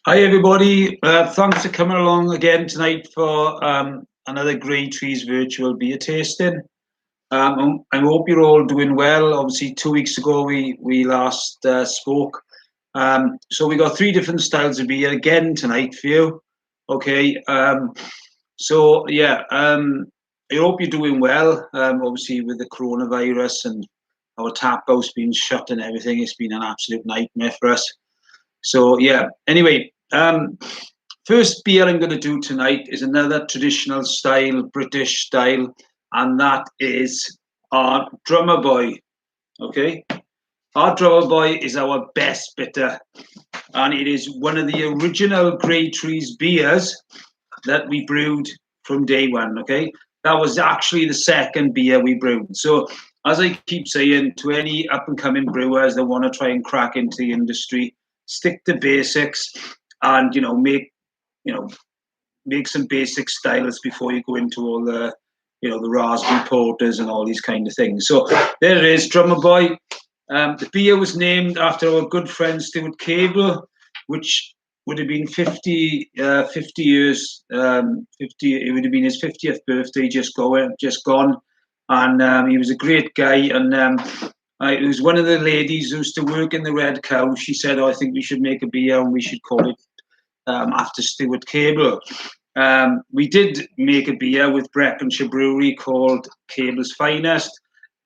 Hi everybody, thanks for coming along again tonight for another Grey Trees virtual beer tasting. I hope you're all doing well. Obviously 2 weeks ago we last spoke. So we got three different styles of beer again tonight for you. Okay, so yeah, I hope you're doing well. Obviously with the coronavirus and our tap house being shut and everything, it's been an absolute nightmare for us. So yeah, anyway, first beer I'm going to do tonight is another traditional style, British style, and that is our Drummer Boy. Okay, our Drummer Boy is our best bitter, and it is one of the original Grey Trees beers that we brewed from day one. Okay, that was actually the second beer we brewed. So as I keep saying to any up and coming brewers that want to try and crack into the industry, stick to basics and you know make some basic styles before you go into all the the raspberry porters and all these kind of things. So there it is, Drummer Boy. The beer was named after our good friend Stuart Cable, which would have been 50 years, 50. It would have been his 50th birthday just gone, and he was a great guy. And it was one of the ladies who used to work in the Red Cow. She said, "Oh, I think we should make a beer and we should call it after Stuart Cable." We did make a beer with Breconshire Brewery called Cable's Finest,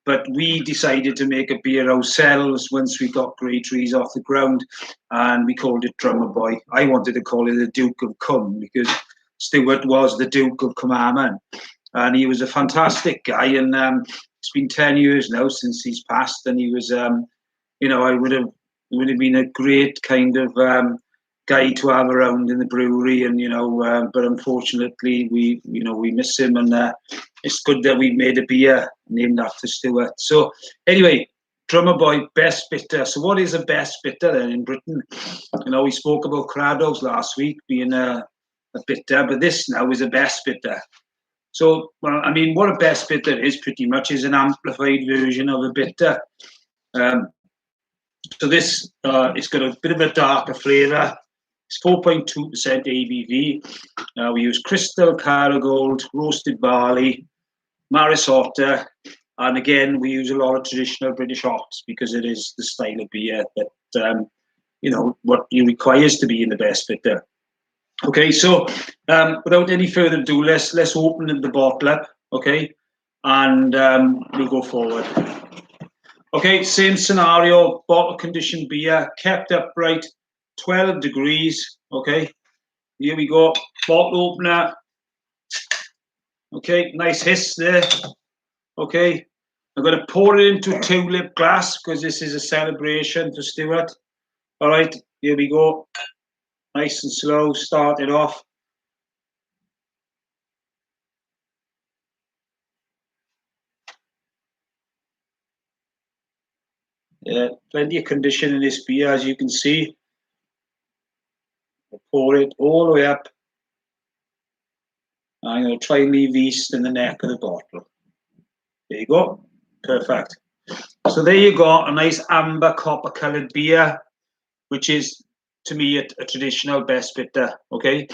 but we decided to make a beer ourselves once we got Grey Trees off the ground, and we called it Drummer Boy. I wanted to call it the Duke of Cum because Stuart was the Duke of Cumberland, and he was a fantastic guy. And it's been 10 years now since he's passed, and he was, I would have been a great kind of guy to have around in the brewery, and but unfortunately we miss him, and it's good that we made a beer named after Stuart. So anyway, Drummer Boy best bitter. So what is a best bitter then in Britain? We spoke about Craddock's last week being a bitter, but this now is a best bitter. So, well, I mean, what a best bitter is pretty much is an amplified version of a bitter. So this it's got a bit of a darker flavour. It's 4.2% ABV. We use Crystal, Caragold, roasted barley, Maris Otter, and again we use a lot of traditional British hops because it is the style of beer that what you requires to be in the best bitter. Okay, so without any further ado, let's open the bottle up, okay, and we'll go forward. Okay, same scenario, bottle conditioned beer, kept upright, 12 degrees, okay. Here we go, bottle opener. Okay, nice hiss there. Okay, I'm going to pour it into a 2-lip glass because this is a celebration for Stuart. All right, here we go. Nice and slow, start it off. Yeah, plenty of condition in this beer, as you can see. I'll pour it all the way up. I'm going to try and leave yeast in the neck of the bottle. There you go. Perfect. So there you go, a nice amber copper coloured beer, which is, to me, a traditional best bitter, okay?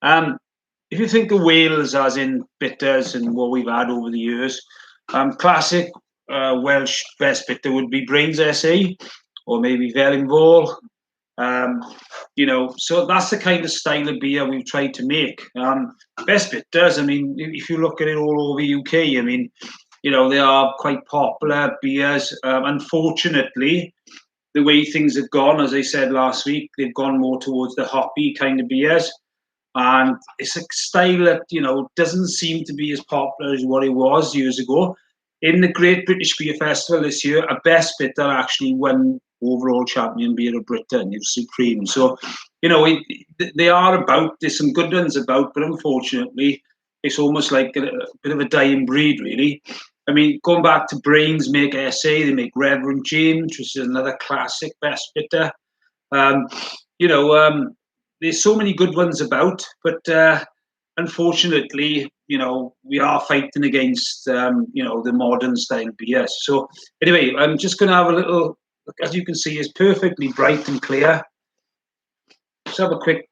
If you think of Wales as in bitters and what we've had over the years, classic Welsh best bitter would be Brains SA or maybe Vellinghall. So that's the kind of style of beer we've tried to make. Best bitters, I mean, if you look at it all over UK, I mean, they are quite popular beers. Unfortunately, the way things have gone, as I said last week, they've gone more towards the hoppy kind of beers. And it's a style that, doesn't seem to be as popular as what it was years ago. In the Great British Beer Festival this year, a best bitter actually won overall champion beer of Britain, it was Supreme. So, they are about, there's some good ones about, but unfortunately, it's almost like a bit of a dying breed, really. I mean, going back to Brains make SA, they make Reverend James, which is another classic best bitter. There's so many good ones about, but unfortunately, we are fighting against, the modern style beers. So anyway, I'm just going to have a little, as you can see, it's perfectly bright and clear. Just have a quick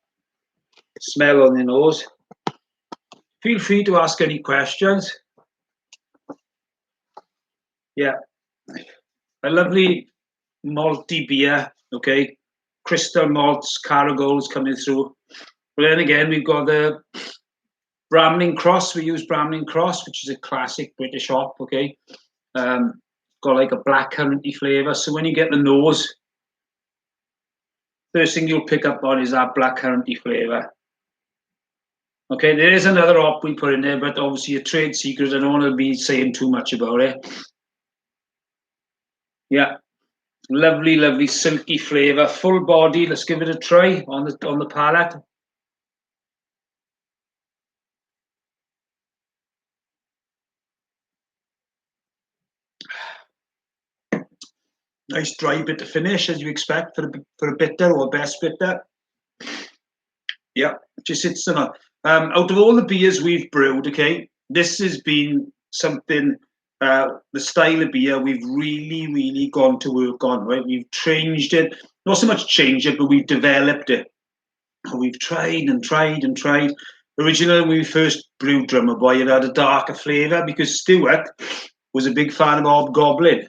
smell on the nose. Feel free to ask any questions. Yeah, a lovely malty beer, okay? Crystal malts, Caragol's coming through. But then again, we've got the Bramling Cross. We use Bramling Cross, which is a classic British hop, okay? Got like a black curranty flavour. So when you get the nose, first thing you'll pick up on is that black curranty flavour. Okay, there is another hop we put in there, but obviously a trade secret. I don't want to be saying too much about it. Yeah, lovely, lovely silky flavour, full body. Let's give it a try on the palate. Nice dry bitter finish, as you expect for a bitter or best bitter. Yeah, just it's out of all the beers we've brewed, okay, this has been something. The style of beer we've really gone to work on. Right, we've changed it, not so much changed it, but we've developed it. We've tried and tried and tried. Originally, when we first brewed Drummer Boy, it had a darker flavour because Stuart was a big fan of Hobgoblin.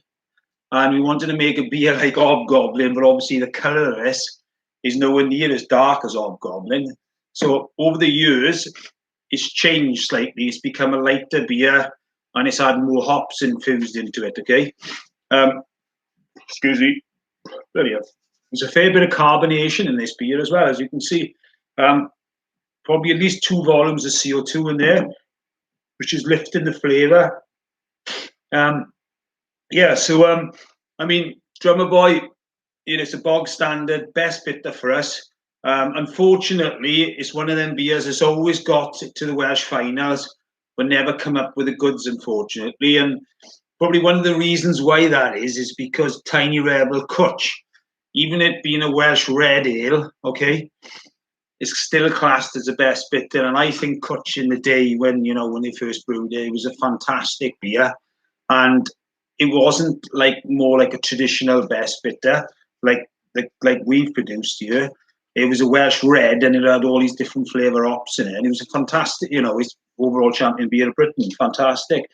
And we wanted to make a beer like Hobgoblin, but obviously the colour of this is nowhere near as dark as Hobgoblin. So over the years, it's changed slightly. It's become a lighter beer, and it's had more hops infused into it, okay? Excuse me. There you go. There's a fair bit of carbonation in this beer as well, as you can see. Probably at least 2 volumes of CO2 in there, which is lifting the flavour. Yeah, so I mean, Drummer Boy, it's a bog standard best bitter for us. Unfortunately, it's one of them beers that's always got to the Welsh finals, but never come up with the goods, unfortunately. And probably one of the reasons why that is because Tiny Rebel Cwtch, even it being a Welsh red ale, okay, is still classed as the best bitter. And I think Cwtch in the day when they first brewed it was a fantastic beer. And it wasn't more like a traditional best bitter like we've produced here. It was a Welsh red, and it had all these different flavour hops in it, and it was a fantastic. It's overall champion beer of Britain, fantastic.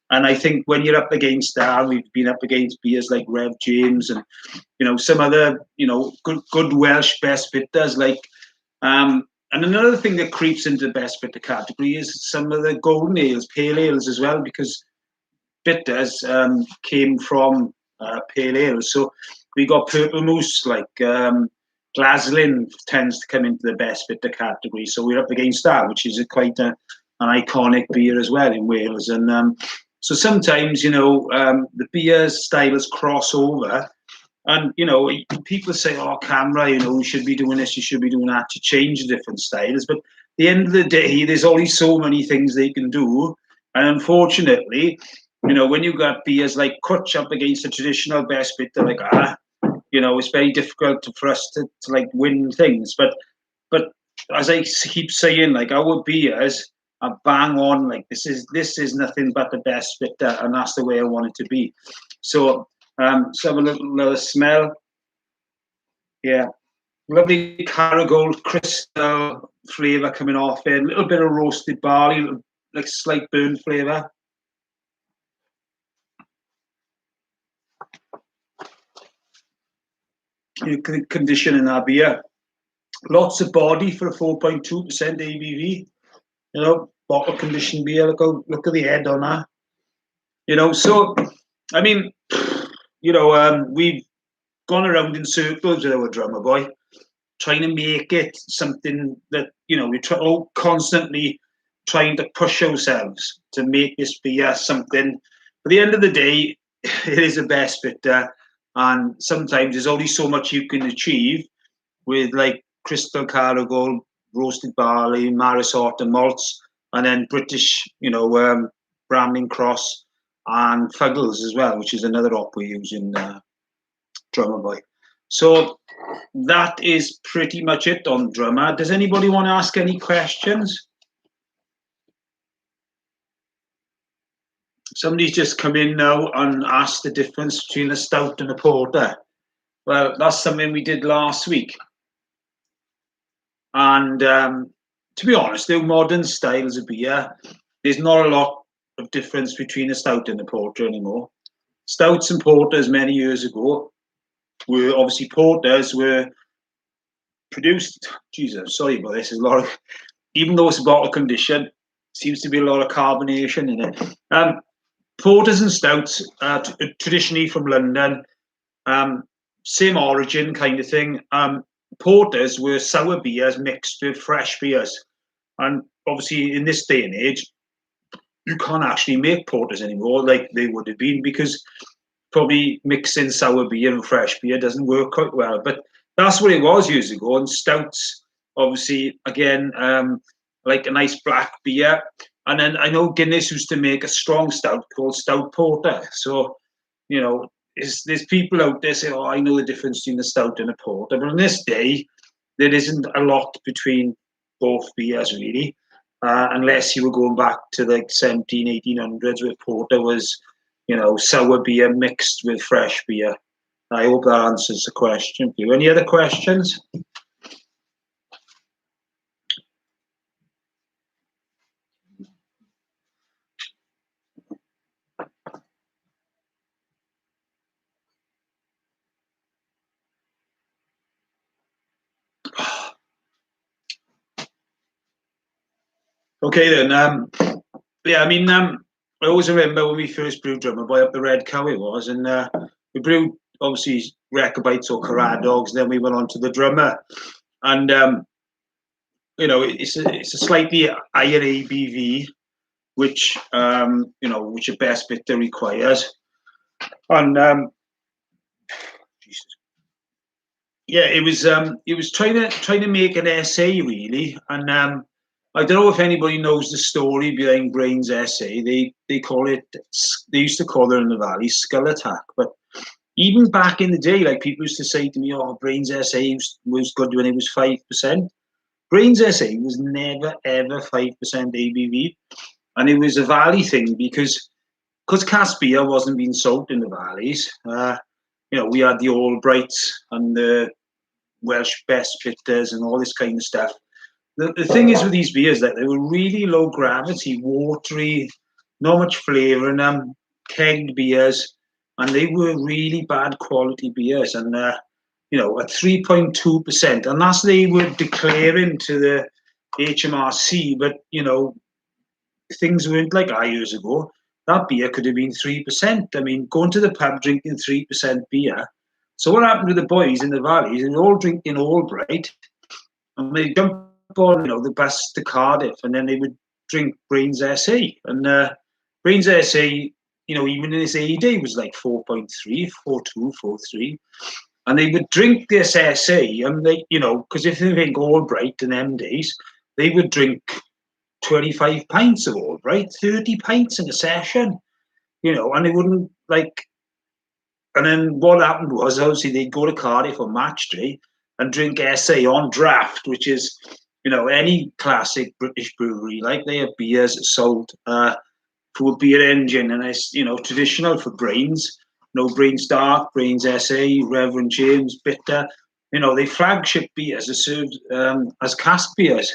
And I think when you're up against that, we've been up against beers like Rev James and some other good Welsh best bitters and another thing that creeps into the best bitter category is some of the golden ales, pale ales as well, because bitters came from pale ales. So we got Purple Moose, Glaslyn tends to come into the best bitter category. So we're up against that, which is quite an iconic beer as well in Wales. And so sometimes, the beer styles cross over. And, people say, oh, camera, you should be doing this, you should be doing that to change the different styles. But at the end of the day, there's only so many things they can do. And unfortunately, when you got beers like Cwtch up against a traditional best bitter like that, it's very difficult for us to win things. But as I keep saying, our beers are bang on. This is nothing but the best bitter, and that's the way I want it to be. So let's have a little smell. Yeah, lovely Caragol crystal flavour coming off it. A little bit of roasted barley, slight burn flavour. Condition in our beer. Lots of body for a 4.2% ABV. Bottle conditioned beer. Look at the head on that. So I mean, we've gone around in circles with our Drummer Boy, trying to make it something that we're constantly trying to push ourselves to make this beer something. At the end of the day, it is a best bitter. And sometimes there's only so much you can achieve with Crystal Caragol, roasted barley, Maris Otter malts, and then British, Bramling Cross and Fuggles as well, which is another hop we use in Drummer Boy. So that is pretty much it on Drummer. Does anybody want to ask any questions? Somebody's just come in now and asked the difference between a stout and a porter. Well, that's something we did last week. And to be honest, the modern styles of beer, there's not a lot of difference between a stout and a porter anymore. Stouts and porters many years ago were obviously porters were produced. Jesus, sorry about this. There's a lot of, even though it's a bottle condition, seems to be a lot of carbonation in it. Porters and stouts are traditionally from London, um, same origin kind of thing. Porters were sour beers mixed with fresh beers, and obviously in this day and age, you can't actually make porters anymore like they would have been because probably mixing sour beer and fresh beer doesn't work quite well. But that's what it was years ago. And stouts, obviously, again, like a nice black beer. And then I know Guinness used to make a strong stout called stout porter. So, there's people out there say, "Oh, I know the difference between a stout and a porter." But on this day, there isn't a lot between both beers really, unless you were going back to like 17, 1800s where porter was, sour beer mixed with fresh beer. I hope that answers the question for you. Any other questions? Okay then. Yeah, I mean, I always remember when we first brewed Drummer Boy up the Red Cow it was, and we brewed obviously Recabites or Carrad Dogs. Then we went on to the Drummer, and it's a slightly higher ABV, which which a best bitter requires, and Jesus. Yeah, it was trying to make an essay really, and I don't know if anybody knows the story behind Brain's essay. They call it, they used to call it in the valley skull attack, but even back in the day, like people used to say to me, "Oh, Brain's essay was good when it was 5%." Brain's essay was never ever 5% ABV, and it was a valley thing because cask beer wasn't being sold in the valleys. We had the Albrights and the Welsh best bitters and all this kind of stuff. The thing is with these beers that they were really low gravity, watery, not much flavour in them, kegged beers, and they were really bad quality beers. And at 3.2%, and that's they were declaring to the HMRC, but things weren't like years ago. That beer could have been 3%. I mean, going to the pub drinking 3% beer. So what happened to the boys in the valleys? They were all drinking Albright, and they jump on, the bus to Cardiff, and then they would drink Brains SA. And Brains SA, even in its heyday, was like 4.3, 4.2, 4.3. And they would drink this SA, and they, because if they drink Albright in them days, they would drink 25 pints of Albright, 30 pints in a session, and they wouldn't like. And then what happened was, obviously, they'd go to Cardiff on match day and drink SA on draft, which is, any classic British brewery. Like they have beers sold for a beer engine, and it's, traditional for Brains. Brains Dark, Brains SA, Reverend James, Bitter. They flagship beers are served as cask beers.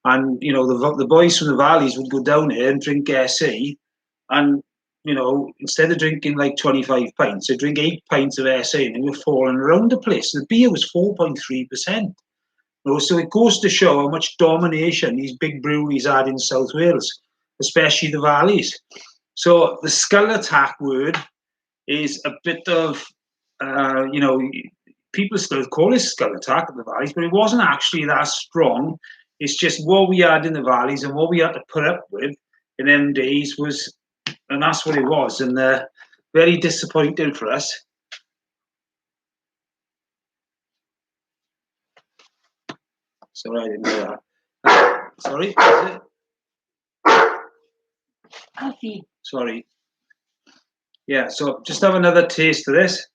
And, the boys from the valleys would go down here and drink SA, and instead of drinking like 25 pints, they drink 8 pints of SA and they were falling around the place. The beer was 4.3%. So it goes to show how much domination these big breweries had in South Wales, especially the valleys. So the skull attack word is a bit of, people still call it skull attack at the valleys, but it wasn't actually that strong. It's just what we had in the valleys and what we had to put up with in them days was, and that's what it was, and very disappointing for us. Sorry, I didn't know that. Sorry, Coffee. Sorry. Yeah, so just have another taste of this.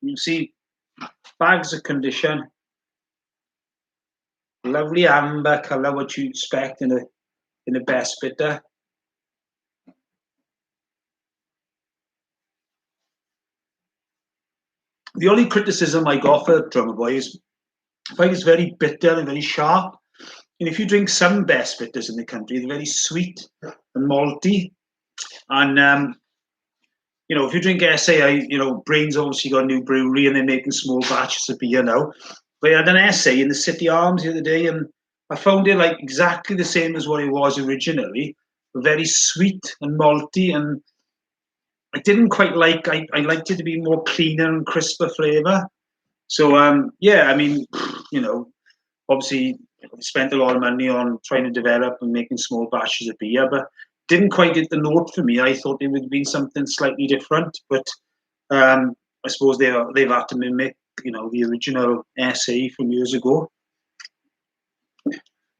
You see, bags of condition, lovely amber colour, what you expect in a best bitter. The only criticism I got for Drummer Boy is I find it's very bitter and very sharp. if you drink some best bitters in the country, they're very sweet and malty. And if you drink SAI, Brain's obviously got a new brewery and they're making small batches of beer now. But I had an essay in the City Arms the other day, and I found it like exactly the same as what it was originally. Very sweet and malty, and I didn't quite like. I liked it to be more cleaner and crisper flavour. So yeah, I mean, obviously spent a lot of money on trying to develop and making small batches of beer, but didn't quite get the note for me. I thought it would have been something slightly different, but I suppose they've had to mimic, the original essay from years ago.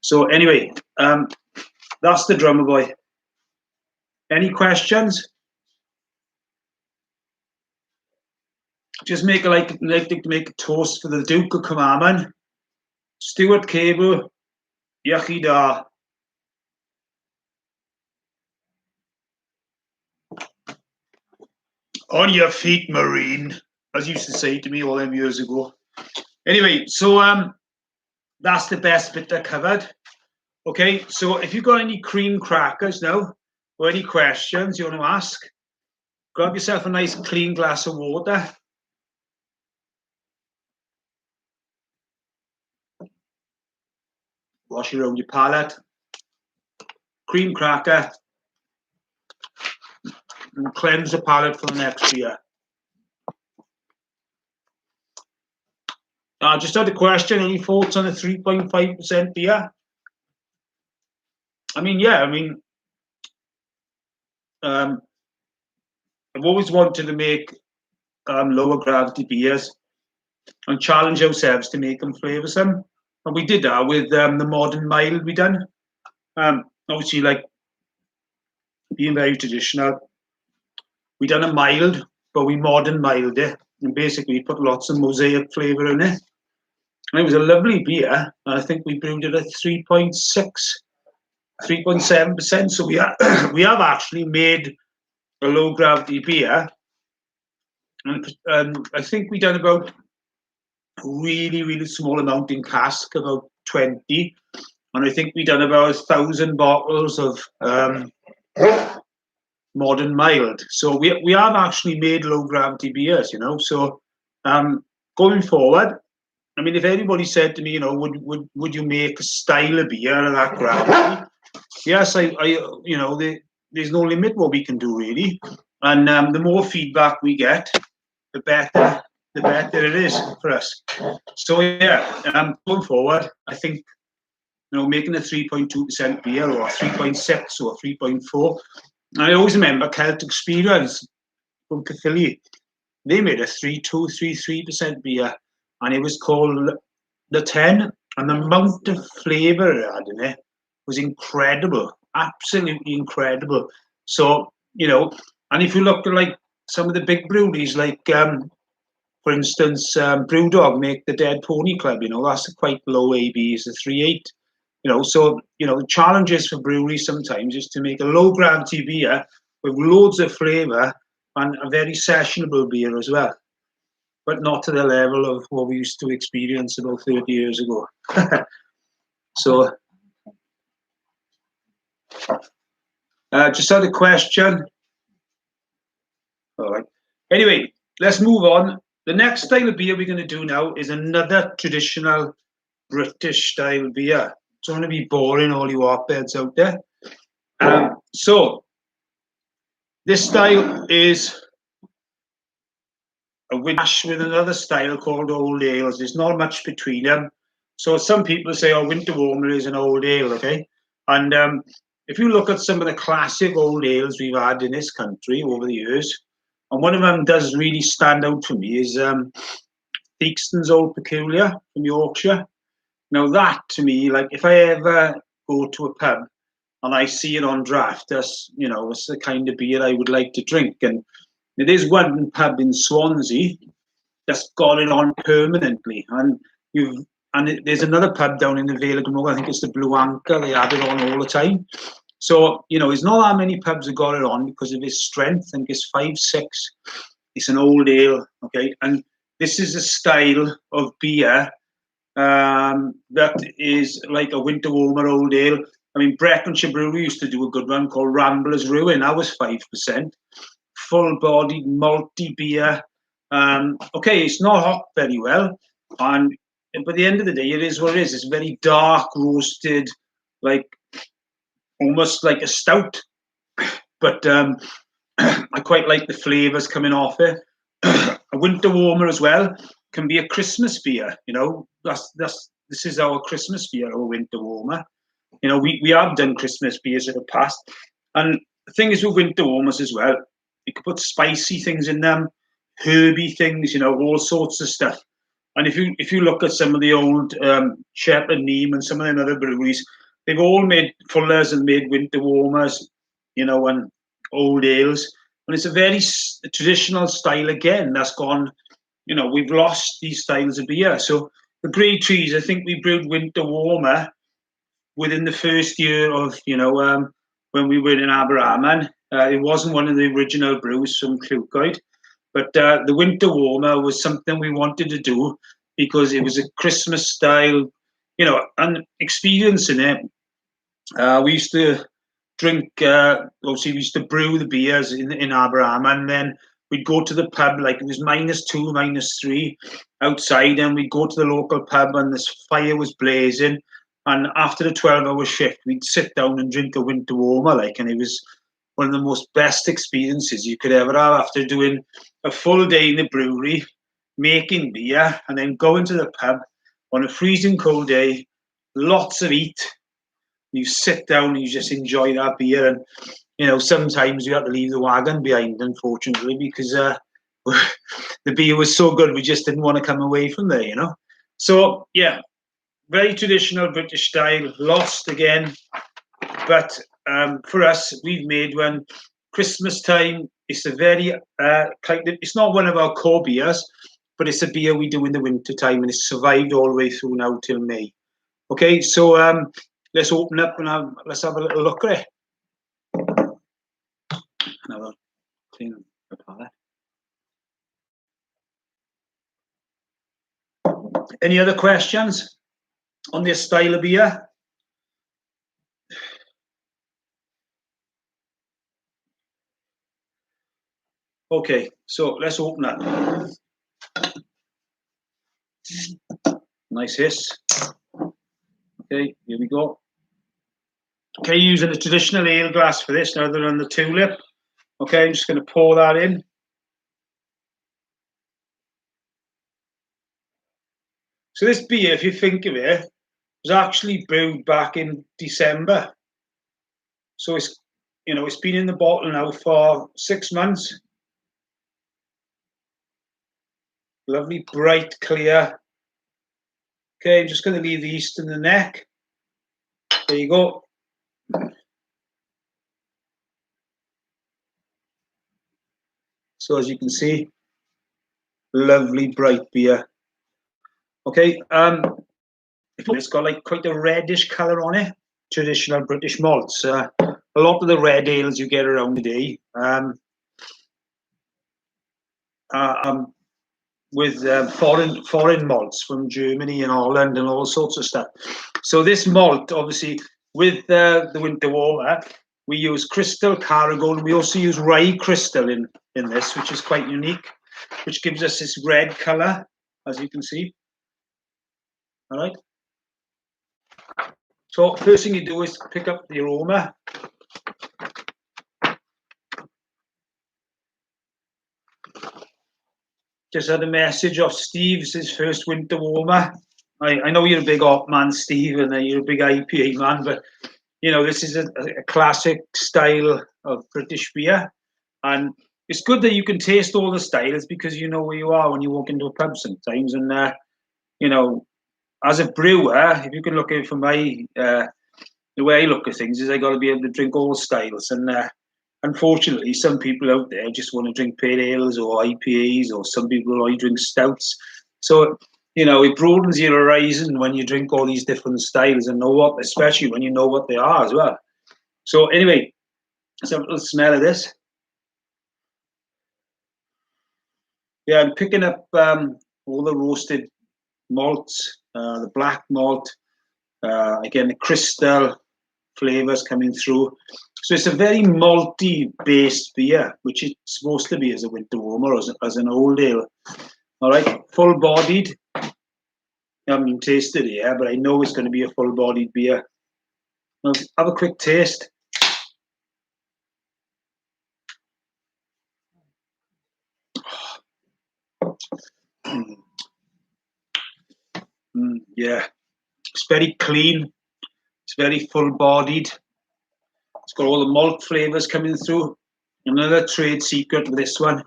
So anyway, that's the Drummer Boy. Any questions? Just like to make a toast for the Duke of Carmarthen, Stuart Cable, Yachi Da. On your feet, Marine, as you used to say to me all them years ago. Anyway, so that's the best bit I covered. Okay, so if you've got any cream crackers now, or any questions you want to ask, grab yourself a nice clean glass of water. Wash around your palate. Cream cracker. And cleanse the palate for the next year. Just had a question. Any thoughts on a 3.5% beer? I've always wanted to make lower gravity beers and challenge ourselves to make them flavoursome. And we did that with the modern mild we done. Obviously, like being very traditional, we done a mild, but we modern mild it. And basically put lots of mosaic flavour in it. And it was a lovely beer. I think we brewed it at 3.7%. So we have actually made a low gravity beer. And I think we done about a really, really small amount in cask, about 20. And I think we done about 1,000 bottles of modern mild. So we have actually made low gravity beers, So going forward, if anybody said to me, would you make a style of beer of that gravity? Yes, there's no limit what we can do really, and the more feedback we get, the better it is for us. So yeah, going forward, I think making a 3.2% beer or 3.6 or 3.4. I always remember Celtic Experience from Caerphilly. They made a 3.3% beer, and it was called the 10. And the amount of flavour it had in it was incredible, absolutely incredible. So and if you look at like some of the big breweries, like for instance, Brewdog make the Dead Pony Club. That's a quite low AB, it's a 3.8. So the challenges for breweries sometimes is to make a low gravity beer with loads of flavour and a very sessionable beer as well, but not to the level of what we used to experience about 30 years ago. So just had a question. All right. Anyway, let's move on. The next style of beer we're going to do now is another traditional British style beer. It's going to be boring, all you hotbeds out there. So this style is a mash with another style called old ales. There's not much between them. So some people say, oh, Winter Warmer is an old ale, okay? And if you look at some of the classic old ales we've had in this country over the years, and one of them does really stand out for me is Theakston's Old Peculiar from Yorkshire. Now that, to me, like if I ever go to a pub and I see it on draft, it's the kind of beer I would like to drink. And there's one pub in Swansea that's got it on permanently, and there's another pub down in the Vale of Glamorgan, I think it's the Blue Anchor, they have it on all the time. So, it's not that many pubs have got it on because of its strength. I think it's 5.6. It's an old ale, okay? And this is a style of beer that is like a winter warmer old ale. I mean, Breconshire Brewery used to do a good one called Rambler's Ruin. That was 5%. Full-bodied, malty beer. Okay, it's not hot very well, but at the end of the day, it is what it is. It's very dark, roasted, like almost like a stout. But I quite like the flavours coming off it. A winter warmer as well can be a Christmas beer. You know, this is our Christmas beer, our winter warmer. You know, we have done Christmas beers in the past, and the thing is with winter warmers as well, you can put spicy things in them, herby things, you know, all sorts of stuff. And if you look at some of the old Shepherd Neame and some of the other breweries, they've all made fullers and made winter warmers, you know, and old ales. And it's a very traditional style again that's gone, you know, we've lost these styles of beer. So the Grey Trees, I think we brewed winter warmer within the first year of, you know, when we were in Aberarman. It wasn't one of the original brews from Clwcoed, but the winter warmer was something we wanted to do because it was a Christmas style, you know, and experiencing it. We used to drink, obviously we used to brew the beers in Aberarman, and then we'd go to the pub, like it was -2, -3 outside, and we'd go to the local pub and this fire was blazing. And after the 12-hour shift, we'd sit down and drink a winter warmer, like, and it was one of the most best experiences you could ever have after doing a full day in the brewery, making beer, and then going to the pub on a freezing cold day, lots of heat. You sit down and you just enjoy that beer. And, you know, sometimes you have to leave the wagon behind, unfortunately, because the beer was so good, we just didn't want to come away from there, you know. So, yeah, very traditional British style, lost again. But for us, we've made one Christmas time. It's a very it's not one of our core beers, but it's a beer we do in the winter time, and it's survived all the way through now till May. Okay, so let's open up and let's have a little look at it. Another clean the palate. Any other questions on this style of beer? Okay, so let's open up. Nice hiss. Okay, here we go. Okay, using a traditional ale glass for this rather than the tulip. Okay, I'm just going to pour that in. So this beer, if you think of it, was actually brewed back in December. So it's, you know, it's been in the bottle now for 6 months. Lovely, bright, clear. Okay, I'm just going to leave the yeast in the neck. There you go. So as you can see, lovely, bright beer. Okay, it's got like quite a reddish colour on it. Traditional British malts. A lot of the red ales you get around today with foreign malts from Germany and Holland and all sorts of stuff. So this malt, obviously, with the winter warmer, we use crystal Carragon. We also use rye crystal in this, which is quite unique, which gives us this red colour, as you can see. All right. So first thing you do is pick up the aroma. Just had a message off Steve. It's his first winter warmer. I know you're a big hop man, Steve, and you're a big IPA man, but you know, this is a classic style of British beer. And it's good that you can taste all the styles because you know where you are when you walk into a pub sometimes. And, you know, as a brewer, if you can look at it from the way I look at things is I got to be able to drink all styles. And unfortunately, some people out there just want to drink pale ales or IPAs, or some people only drink stouts. So, you know, it broadens your horizon when you drink all these different styles and know what, especially when you know what they are as well. So anyway, let's have a little smell of this. Yeah, I'm picking up all the roasted malts, the black malt, again the crystal flavors coming through. So it's a very malty-based beer, which it's supposed to be as a winter warmer, as an old ale. All right, full-bodied. I haven't even tasted it yet, but I know it's going to be a full-bodied beer. Now, have a quick taste. Yeah, it's very clean. It's very full-bodied. It's got all the malt flavors coming through. Another trade secret with this one.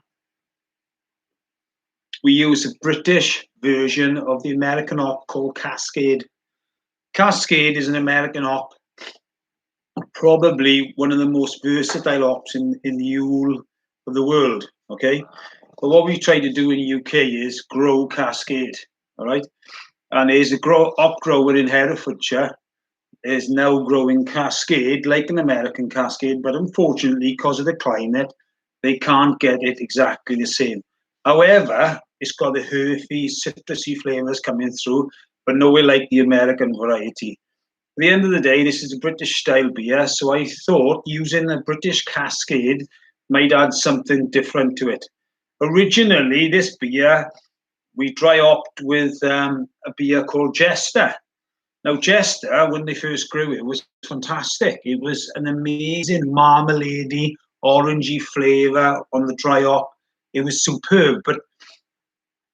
We use a British version of the American hop called Cascade. Cascade is an American hop, probably one of the most versatile hops in the whole of the world. Okay, but what we try to do in the UK is grow Cascade. All right, and there's a hop grower in Herefordshire is now growing Cascade like an American Cascade, but unfortunately, because of the climate, they can't get it exactly the same. However, it's got the earthy, citrusy flavors coming through, but nowhere like the American variety. At the end of the day, this is a British style beer, so I thought using a British Cascade might add something different to it. Originally, this beer, we dry hopped with a beer called Jester. Now, Jester, when they first grew it, was fantastic. It was an amazing marmalade, orangey flavour on the dry hop. It was superb. But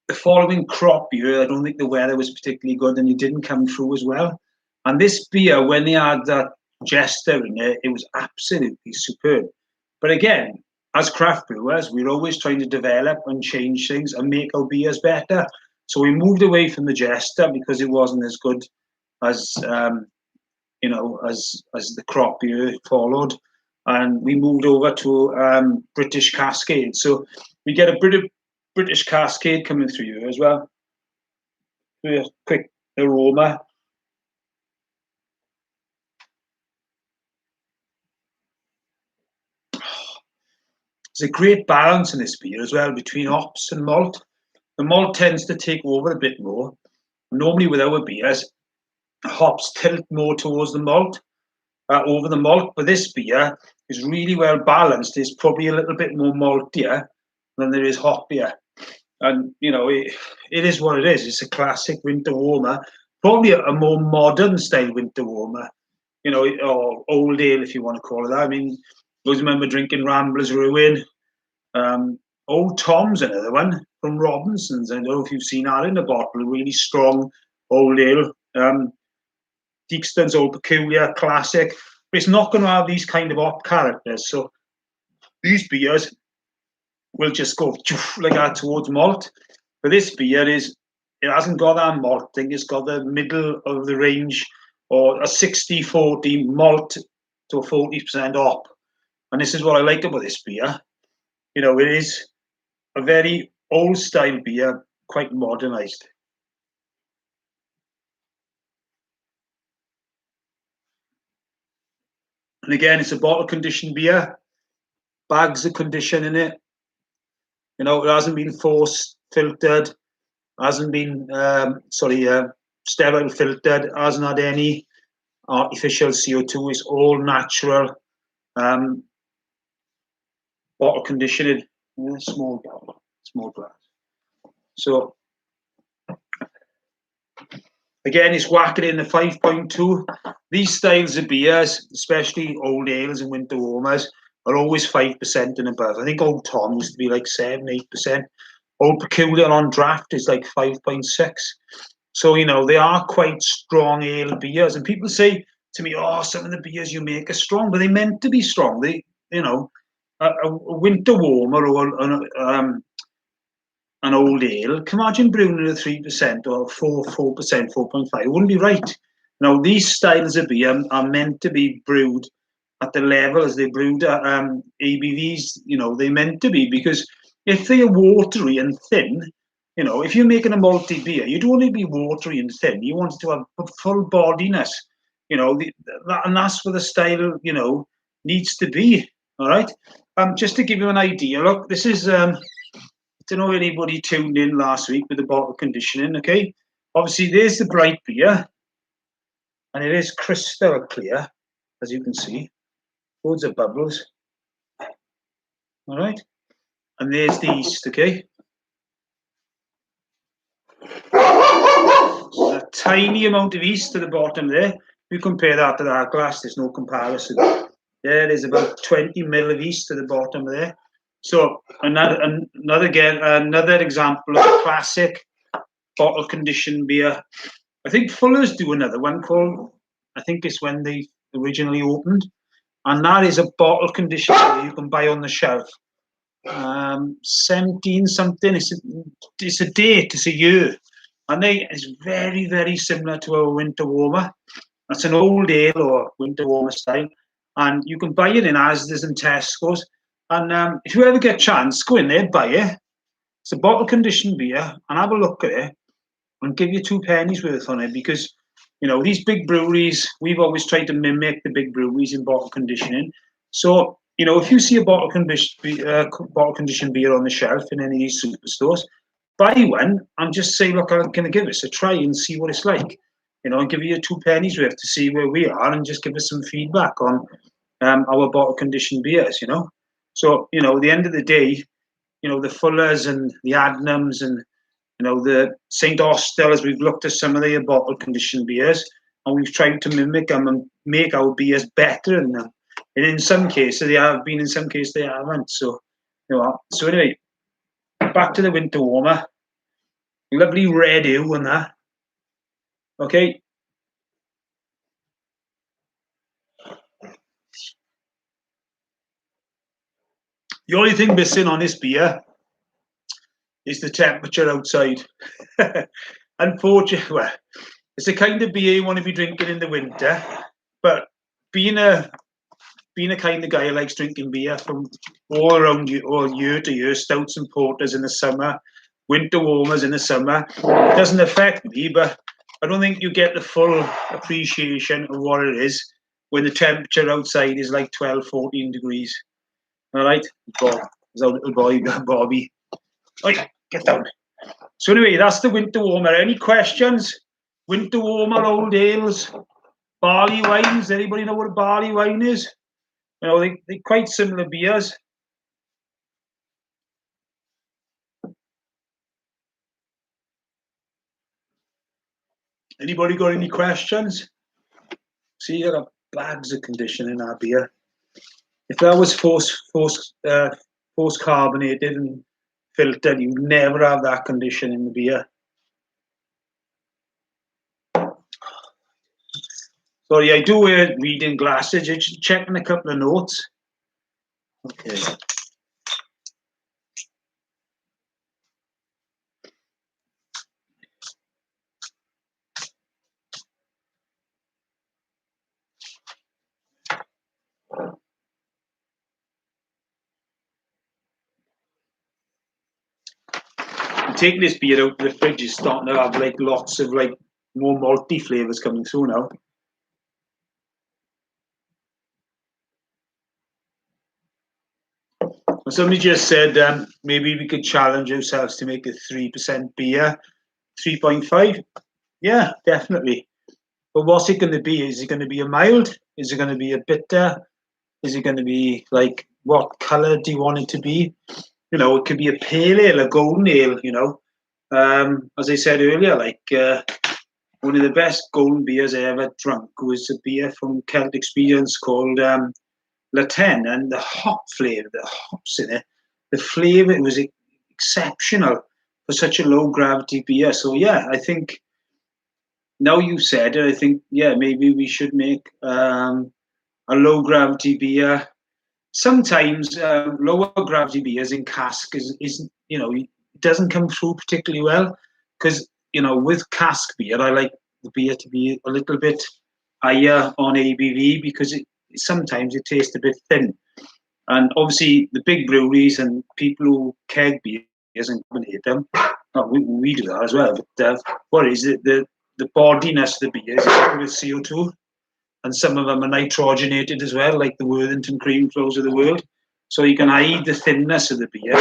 the following crop year, I don't think the weather was particularly good, and it didn't come through as well. And this beer, when they had that Jester in it, it was absolutely superb. But again, as craft brewers, we're always trying to develop and change things and make our beers better. So we moved away from the Jester because it wasn't as good as as the crop year followed, and we moved over to British Cascade. So we get a British Cascade coming through here as well. A quick aroma. There's a great balance in this beer as well between hops and malt. The malt tends to take over a bit more. Normally with our beers, hops tilt more towards the malt, over the malt, but this beer is really well balanced. It's probably a little bit more maltier than there is hoppier. And, it is what it is. It's a classic winter warmer, probably a more modern style winter warmer, or old ale, if you want to call it that. I mean, I always remember drinking Rambler's Ruin. Old Tom's another one from Robinson's. I don't know if you've seen that in the bottle, a really strong old ale. Deakston's Old Peculiar, classic. But it's not going to have these kind of hop characters. So these beers will just go like that towards malt. But this beer it hasn't got that malt thing. It's got the middle of the range, or a 60-40 malt to a 40% hop. And this is what I like about this beer. It is a very old style beer, quite modernized. And again, it's a bottle conditioned beer. Bags of condition in it. It hasn't been force filtered, hasn't been sterile filtered, hasn't had any artificial CO2. It's all natural. Bottle conditioning. Small bottle, small glass. So again, it's whacking in the 5.2. These styles of beers, especially old ales and winter warmers, are always 5% and above. I think Old Tom used to be like 7-8%. Old Peculiar on draft is like 5.6. So, they are quite strong ale beers. And people say to me, oh, some of the beers you make are strong, but they're meant to be strong. They, a winter warmer or an old ale, can imagine brewing at a 3% or 4%, 4.5. It wouldn't be right. These styles of beer are meant to be brewed at the level as they brewed at ABVs, they're meant to be, because if they are watery and thin, if you're making a malty beer, you don't want to be watery and thin. You want it to have full bodiness, and that's what the style, needs to be. All right. Just to give you an idea, look, this is, I don't know if anybody tuned in last week with the bottle conditioning, okay? Obviously, there's the bright beer, and it is crystal clear, as you can see. Loads of bubbles. All right, and there's the yeast. Okay, a tiny amount of yeast to the bottom there. You compare that to that glass, there's no comparison. There is about 20 ml of yeast to the bottom there. So another example of a classic bottle conditioned beer. I think Fuller's do another one called, I think it's when they originally opened, and that is a bottle conditioned beer you can buy on the shelf. 17 something. It's a date. It's a year, and it's very, very similar to our winter warmer. That's an old ale or winter warmer style, and you can buy it in Asda's and Tesco's. And if you ever get a chance, go in there, buy it. It's a bottle conditioned beer, and have a look at it, and give you 2 pennies worth on it, because these big breweries, we've always tried to mimic the big breweries in bottle conditioning. So if you see a bottle conditioned beer on the shelf in any of these superstores, buy one and just say, look, I'm going to give this a try and see what it's like. And give you 2 pennies worth to see where we are, and just give us some feedback on our bottle conditioned beers. So at the end of the day, the Fullers and the Adnams and the St. Austell, we've looked at some of their bottle conditioned beers, and we've tried to mimic them and make our beers better than them. And in some cases they have been, in some cases they haven't. So so anyway, back to the winter warmer. Lovely red hue on that. Okay. The only thing missing on this beer is the temperature outside. Unfortunately, well, it's the kind of beer you want to be drinking in the winter, but being a kind of guy who likes drinking beer from all around you, all year to year, stouts and porters in the summer, winter warmers in the summer, it doesn't affect me, but I don't think you get the full appreciation of what it is when the temperature outside is like 12, 14 degrees. All right, Bob, there's our little boy, Bobby. Right, get down. So anyway, that's the winter warmer. Any questions? Winter warmer, old ales, barley wines. Anybody know what a barley wine is? They're quite similar beers. Anybody got any questions? See, you got bags of condition in our beer. If that was force carbonated and filtered, you'd never have that condition in the beer. Sorry, I do wear reading glasses. Just checking a couple of notes. Okay. I'm taking this beer out of the fridge. It's starting to have lots of more malty flavors coming through now. Somebody just said maybe we could challenge ourselves to make a 3% beer, 3.5. Yeah, definitely. But what's it going to be? Is it going to be a mild? Is it going to be a bitter? Is it going to be what color do you want it to be? It could be a pale ale, a golden ale. As I said earlier, one of the best golden beers I ever drunk was a beer from Celtic Experience called Latin, and the hop flavor, the hops in it, the flavor, it was exceptional for such a low gravity beer. So yeah, I think now you said it, I think maybe we should make a low gravity beer. Sometimes lower gravity beers in cask is it doesn't come through particularly well, because with cask beer I like the beer to be a little bit higher on ABV, because sometimes it tastes a bit thin. And obviously the big breweries and people who keg beers and carbonate them, we do that as well, but what is it, the bodiness of the beers is with CO2, and some of them are nitrogenated as well, like the Worthington Cream Flows of the world, so you can hide the thinness of the beer.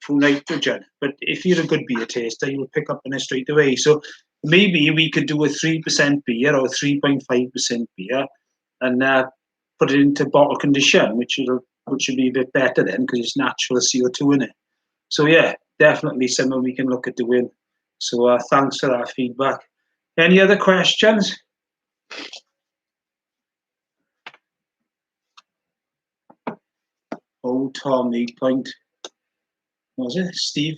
through nitrogen. But if you're a good beer taster, you'll pick up on it straight away. So maybe we could do a 3% beer or 3.5% beer and put it into bottle condition, which should be a bit better then because it's natural CO2 in it. So yeah, definitely something we can look at doing. So thanks for that feedback. Any other questions? Oh, Tom, 8 point. What was it, Steve?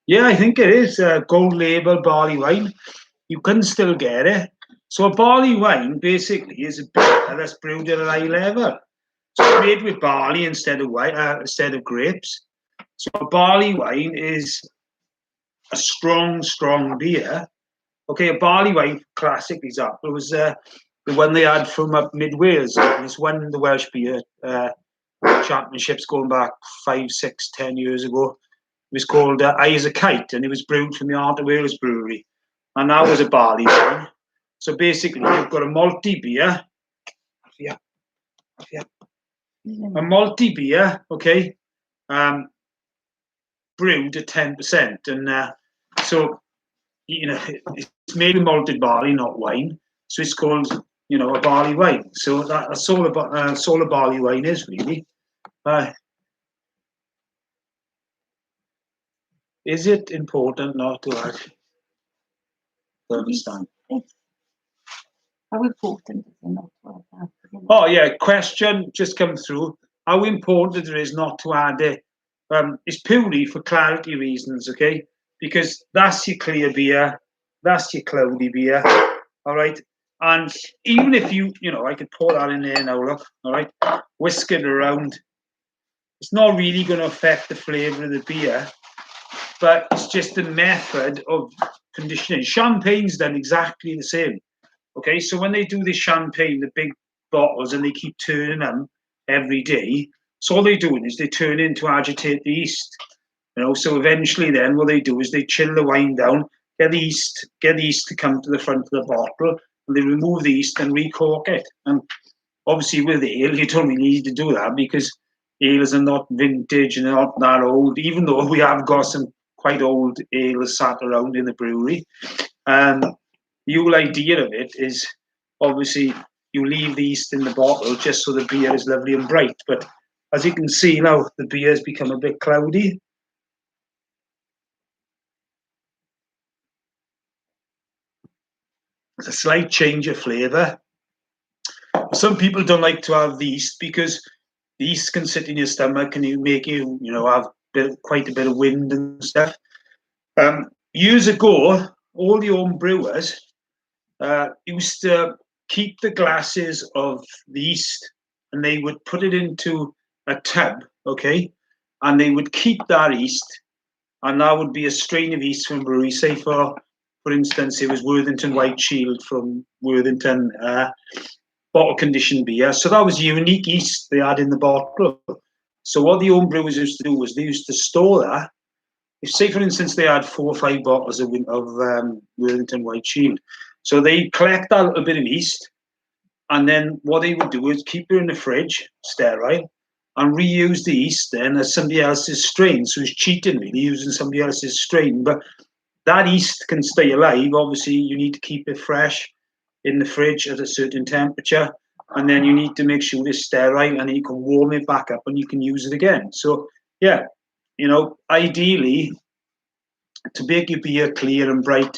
Yeah, I think it is gold label barley wine. You can still get it. So a barley wine basically is a beer that's brewed at a high level. So it's made with barley instead of grapes. So a barley wine is a strong beer. Okay, a barley wine, classic example, was the one they had from up mid Wales. It's won the Welsh beer championships going back 5, 6, 10 years ago. It was called Eye as a Kite, and it was brewed from the Heart of Wales Brewery. And that was a barley wine. So basically, you've got a malty beer. A malty beer, okay, brewed at 10%. And so, it's made with malted barley, not wine. So it's called, a barley wine. So that's all a barley wine is, really. Is it important not to actually understand? How important is it not to add that? Oh yeah, question just come through. How important it is not to add it? It's purely for clarity reasons, okay? Because that's your clear beer, that's your cloudy beer, all right? And even if I could pour that in there now, look, all right? Whisk it around. It's not really going to affect the flavour of the beer, but it's just the method of conditioning. Champagne's done exactly the same. Okay, so when they do the champagne, the big bottles, and they keep turning them every day, so all they're doing is they turn in to agitate the yeast. So eventually then what they do is they chill the wine down, get the yeast to come to the front of the bottle, and they remove the yeast and recork it. And obviously with ale, you don't really need to do that because ales are not vintage and not that old, even though we have got some quite old ales sat around in the brewery. The whole idea of it is obviously you leave the yeast in the bottle just so the beer is lovely and bright. But as you can see now, the beer has become a bit cloudy. It's a slight change of flavour. Some people don't like to have the yeast because the yeast can sit in your stomach and make you, have quite a bit of wind and stuff. Years ago, all the home brewers used to keep the glasses of the yeast and they would put it into a tub, okay? And they would keep that yeast, and that would be a strain of yeast from brewery. Say, for instance, it was Worthington White Shield from Worthington bottle conditioned beer. So that was unique yeast they had in the bottle. So what the home brewers used to do was they used to store that. If, say, for instance, they had 4 or 5 bottles of Worthington White Shield, so they collect that little bit of yeast, and then what they would do is keep it in the fridge, sterile, and reuse the yeast then as somebody else's strain. So it's cheating, really, using somebody else's strain. But that yeast can stay alive. Obviously, you need to keep it fresh in the fridge at a certain temperature, and then you need to make sure it's sterile, and you can warm it back up and you can use it again. So, yeah, ideally, to make your beer clear and bright,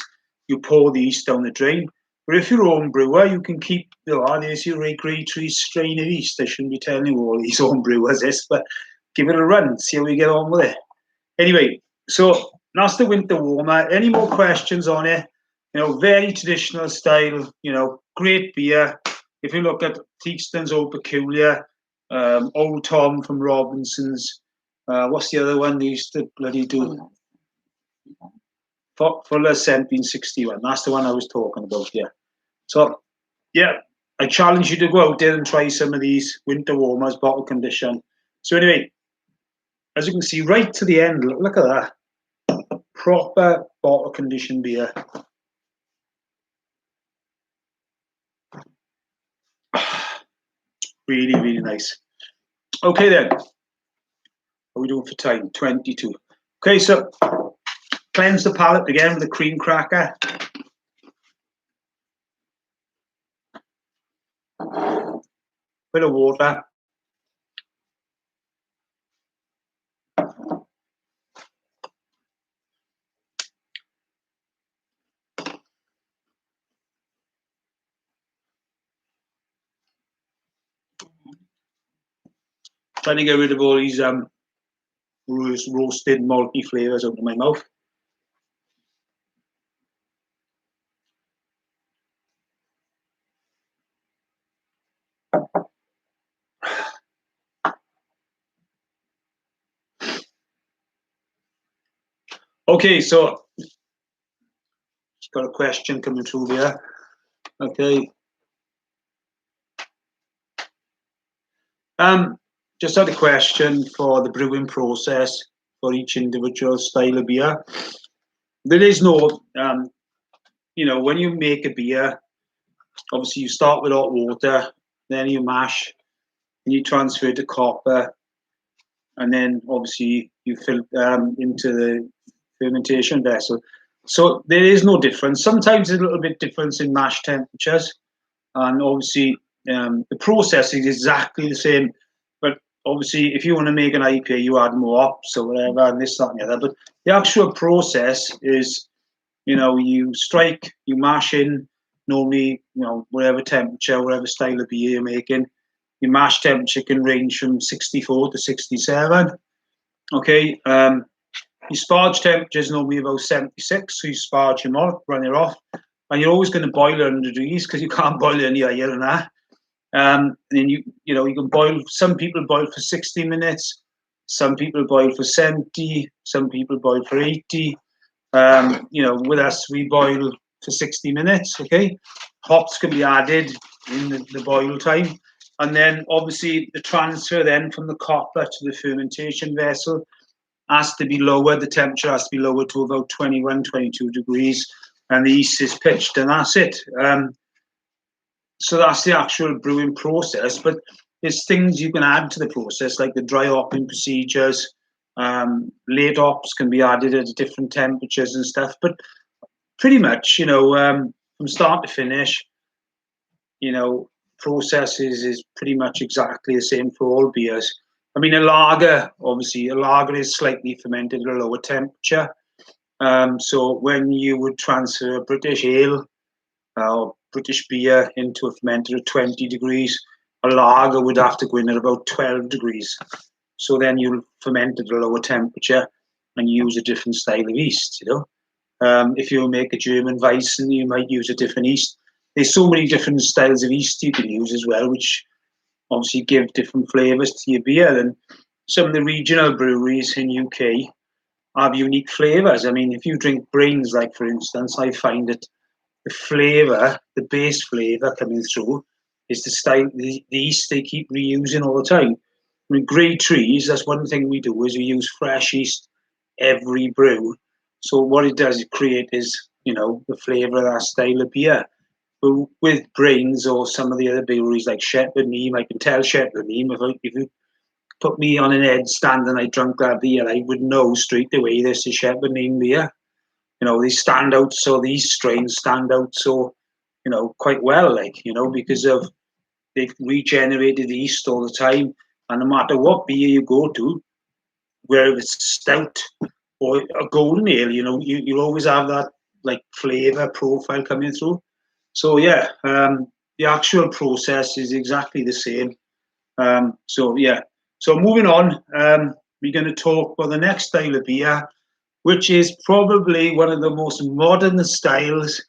you pour the yeast down the drain. But if you're a home brewer, you can keep, there's your regulatory strain of yeast. I shouldn't be telling you all these home brewers this, but give it a run, see how we get on with it. Anyway, so that's the winter warmer. Any more questions on it? Very traditional style, great beer. If you look at Teakston's Old Peculiar, Old Tom from Robinson's, what's the other one they used to bloody do? Fuller's 1761. That's the one I was talking about, yeah. So, yeah, I challenge you to go out there and try some of these winter warmers, bottle condition. So anyway, as you can see, right to the end, look at that. Proper bottle conditioned beer. Really, really nice. Okay then. What are we doing for time? 22. Okay, so cleanse the palate again with a cream cracker. Bit of water. Trying to get rid of all these roasted malty flavours out of my mouth. Okay, so just got a question coming through here. Okay. Just had a question for the brewing process for each individual style of beer. There is no, when you make a beer, obviously you start with hot water, then you mash, and you transfer to copper, and then obviously you fill into the fermentation vessel. So there is no difference. Sometimes there's a little bit difference in mash temperatures, and obviously the process is exactly the same. But obviously, if you want to make an IPA, you add more hops or whatever, and this, that, and the other. But the actual process is, you strike, you mash in, normally, whatever temperature, whatever style of beer you're making. Your mash temperature can range from 64 to 67. Okay. Your sparge temperature is normally about 76, so you sparge them off, run it off, and you're always going to boil it 100 degrees because you can't boil it any higher than that. And then you can boil. Some people boil for 60 minutes, some people boil for 70, some people boil for 80. With us, we boil for 60 minutes. Okay, hops can be added in the boil time, and then obviously the transfer then from the copper to the fermentation vessel has to be lower. The temperature has to be lower to about 21, 22 degrees, and the yeast is pitched, and that's it. So that's the actual brewing process. But there's things you can add to the process, like the dry hopping procedures. Late hops can be added at different temperatures and stuff. But pretty much, from start to finish, process is pretty much exactly the same for all beers. I mean, a lager is slightly fermented at a lower temperature. So when you would transfer a British ale or British beer into a fermenter at 20 degrees, a lager would have to go in at about 12 degrees. So then you'll ferment at a lower temperature and use a different style of yeast, If you make a German Weissen, you might use a different yeast. There's so many different styles of yeast you can use as well, which obviously give different flavours to your beer. And some of the regional breweries in UK have unique flavours. I mean, if you drink Brains, like for instance, I find that the flavour, the base flavour coming through is the style, the yeast they keep reusing all the time. I mean, Grey Trees, that's one thing we do, is we use fresh yeast every brew. So what it does, it create is, the flavour of that style of beer. But with Brains or some of the other breweries like Shepherd Neame, I can tell Shepherd Neame, if you put me on an edge stand and I drank that beer, I would know straight away this is Shepherd Neame beer. They stand out, so these strains stand out so, quite well, because of they've regenerated the yeast all the time. And no matter what beer you go to, whether it's stout or a golden ale, you'll always have that like flavour profile coming through. So yeah, the actual process is exactly the same. So moving on, we're going to talk about the next style of beer, which is probably one of the most modern styles,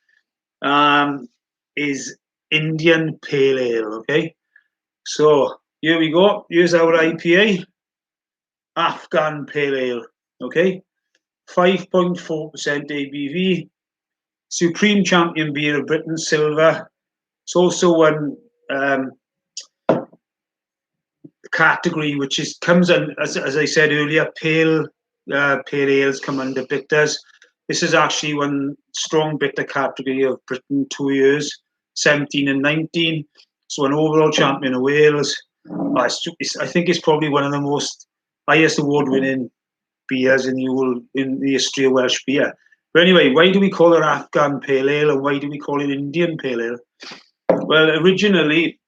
is Indian Pale Ale, okay? So here we go. Here's our IPA, Afghan Pale Ale, okay? 5.4% ABV, Supreme Champion Beer of Britain, silver. It's also won category, which comes in, as I said earlier, pale ales come under bitters. This is actually one strong bitter category of Britain 2 years, 17 and 19. So an overall champion of Wales. I think it's probably one of the most highest award-winning beers in the history of Welsh beer. But anyway, why do we call it Afghan Pale Ale and why do we call it Indian Pale Ale? Well, originally,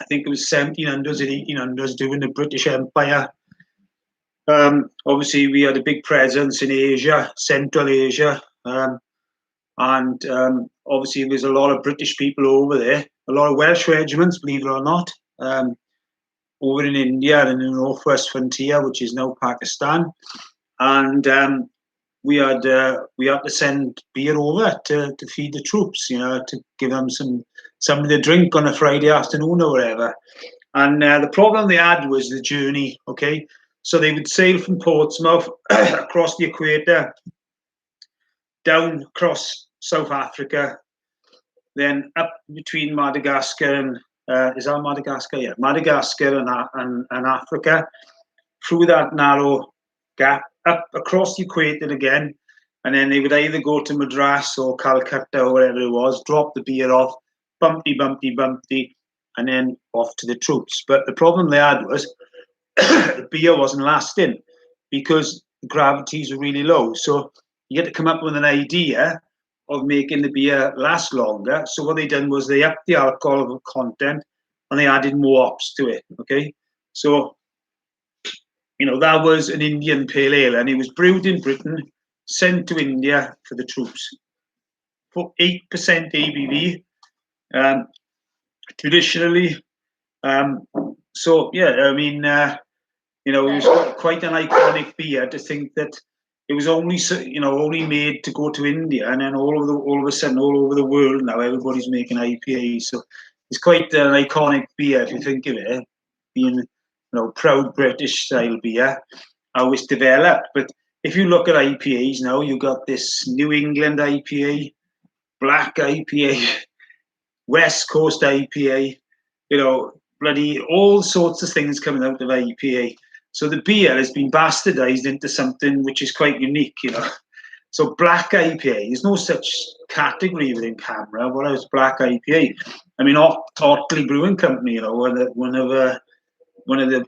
I think it was 1700s and 1800s during the British Empire. Obviously, we had a big presence in Asia, Central Asia, and obviously there's a lot of British people over there, a lot of Welsh regiments, believe it or not, over in India and in the northwest frontier, which is now Pakistan, and we had to send beer over to feed the troops, to give them something to drink on a Friday afternoon or whatever. And the problem they had was the journey. Okay, so they would sail from Portsmouth across the equator, down across South Africa, then up between Madagascar and is that Madagascar? Yeah, Madagascar and Africa, through that narrow gap, up across the equator again, and then they would either go to Madras or Calcutta or wherever it was, drop the beer off, bumpty, bumpty, bumpty, and then off to the troops. But the problem they had was the beer wasn't lasting because the gravities were really low. So you had to come up with an idea of making the beer last longer. So what they done was they upped the alcohol content and they added more hops to it. Okay, so that was an Indian Pale Ale, and it was brewed in Britain, sent to India for the troops. For 8% ABV, traditionally. So yeah, I mean, it was quite an iconic beer to think that it was only made to go to India, and then all of a sudden, all over the world now, everybody's making IPAs. So it's quite an iconic beer if you think of it, being proud British style beer, how it's developed. But if you look at IPAs now, you've got this New England IPA, Black IPA, West Coast IPA, bloody all sorts of things coming out of IPA. So the beer has been bastardized into something which is quite unique, So Black IPA, there's no such category within Canberra. What is Black IPA? I mean, Otley Brewing Company, one of the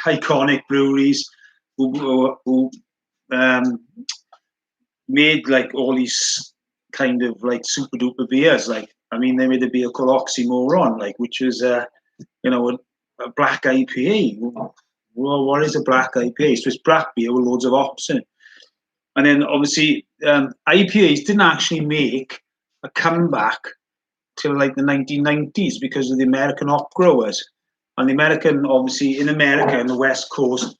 iconic breweries who made like all these kind of like super duper beers. Like, I mean, they made a beer called Oxymoron, like, which is a black IPA. Well, what is a black IPA? So it's black beer with loads of hops in it. And then obviously IPAs didn't actually make a comeback till like the 1990s because of the American hop growers. And obviously in America, in the West Coast,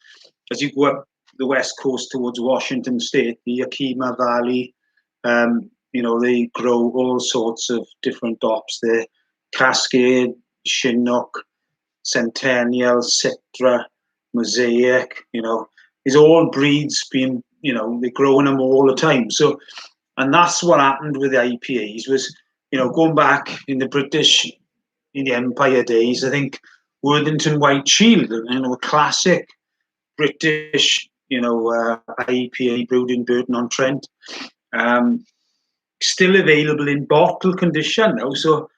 as you go up the West Coast towards Washington State, the Yakima Valley, they grow all sorts of different hops there. Cascade, Chinook, Centennial, Citra, Mosaic, these all breeds being, they're growing them all the time. So, and that's what happened with the IPAs was, going back in the Empire days, I think Worthington White Shield, a classic British, IPA brewed in Burton-on-Trent, still available in bottle condition now. So,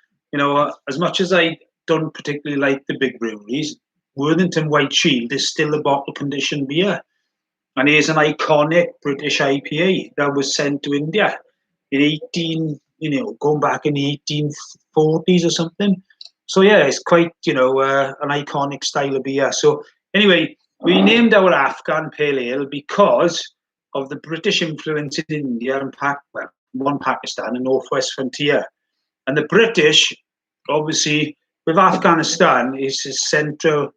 as much as I don't particularly like the big breweries, Worthington White Shield is still a bottle condition beer. And it is an iconic British IPA that was sent to India in going back in the 1840s or something. So yeah, it's quite, an iconic style of beer. So anyway, we named our Afghan Pale Ale because of the British influence in India and Pakistan and northwest frontier. And the British, obviously, with Afghanistan, is Central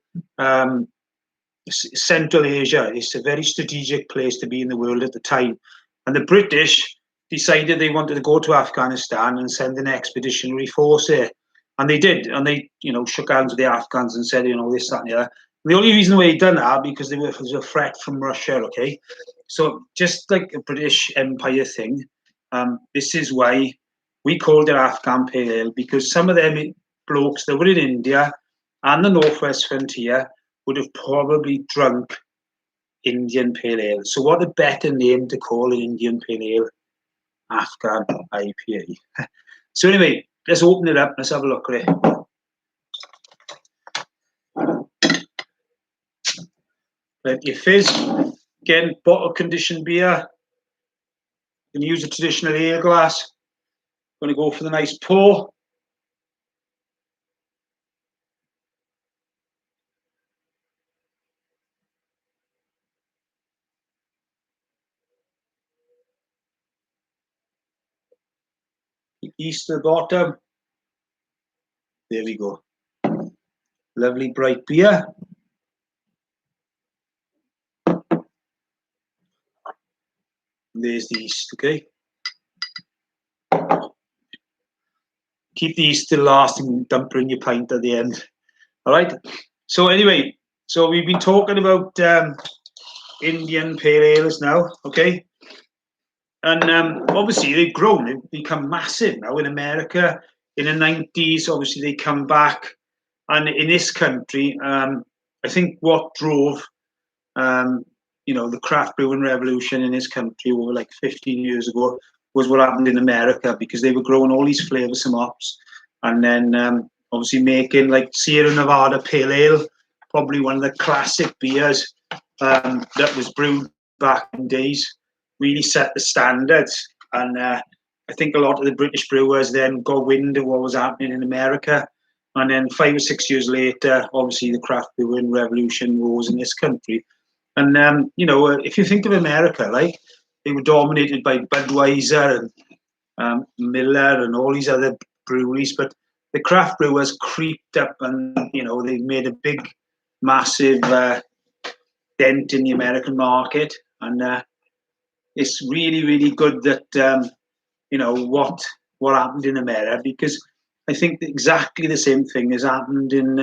Asia. It's a very strategic place to be in the world at the time. And the British decided they wanted to go to Afghanistan and send an expeditionary force there. And they did. And they, shook hands with the Afghans and said, this, that, and the other. The only reason why they done that because there was a threat from Russia, okay? So just like a British Empire thing, this is why we called it Afghan Pale Ale, because some of them blokes that were in India and the northwest frontier would have probably drunk Indian Pale Ale. So what a better name to call an Indian Pale Ale? Afghan IPA. So anyway, let's open it up. Let's have a look at it. Plenty of fizz. Again, bottle conditioned beer. You can use a traditional ale glass. Going to go for the nice pour. Yeast to the bottom. There we go. Lovely bright beer. There's the yeast, okay? Keep the yeast till last and dump in your pint at the end. All right. So anyway, so we've been talking about Indian pale ales now, okay? And obviously they've grown, they've become massive now in America. In the 90s, obviously they come back. And in this country, I think what drove, the craft brewing revolution in this country over like 15 years ago was what happened in America, because they were growing all these flavoursome hops. And then obviously making like Sierra Nevada Pale Ale, probably one of the classic beers that was brewed back in days, really set the standards. And I think a lot of the British brewers then got wind of what was happening in America. And then 5 or 6 years later, obviously the craft brewing revolution rose in this country. And, if you think of America, like, they were dominated by Budweiser and Miller and all these other breweries. But the craft brewers creeped up and, they made a big, massive dent in the American market. And it's really, really good that, what happened in America, because I think exactly the same thing has happened in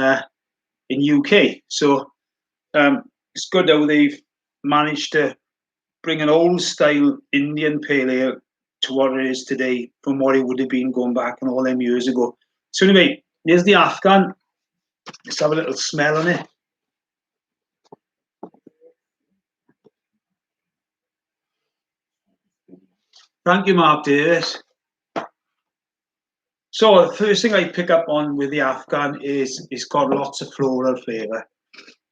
UK. So it's good how they've managed to bring an old style Indian pale ale to what it is today from what it would have been going back and all them years ago. So anyway, here's the Afghan. Let's have a little smell on it. Thank you, Mark Davis. So the first thing I pick up on with the Afghan is it's got lots of floral flavour.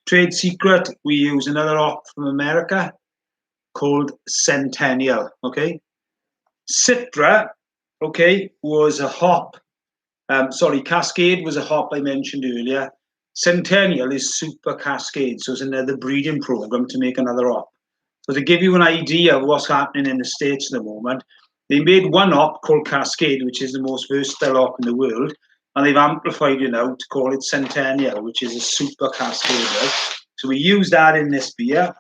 Trade secret, we use another hop from America called Centennial, okay? Citra, okay, was a hop. Cascade was a hop I mentioned earlier. Centennial is Super Cascade, so it's another breeding program to make another hop. So to give you an idea of what's happening in the States at the moment, they made one hop called Cascade, which is the most versatile hop in the world, and they've amplified it now to call it Centennial, which is a Super Cascade, right? So we use that in this beer.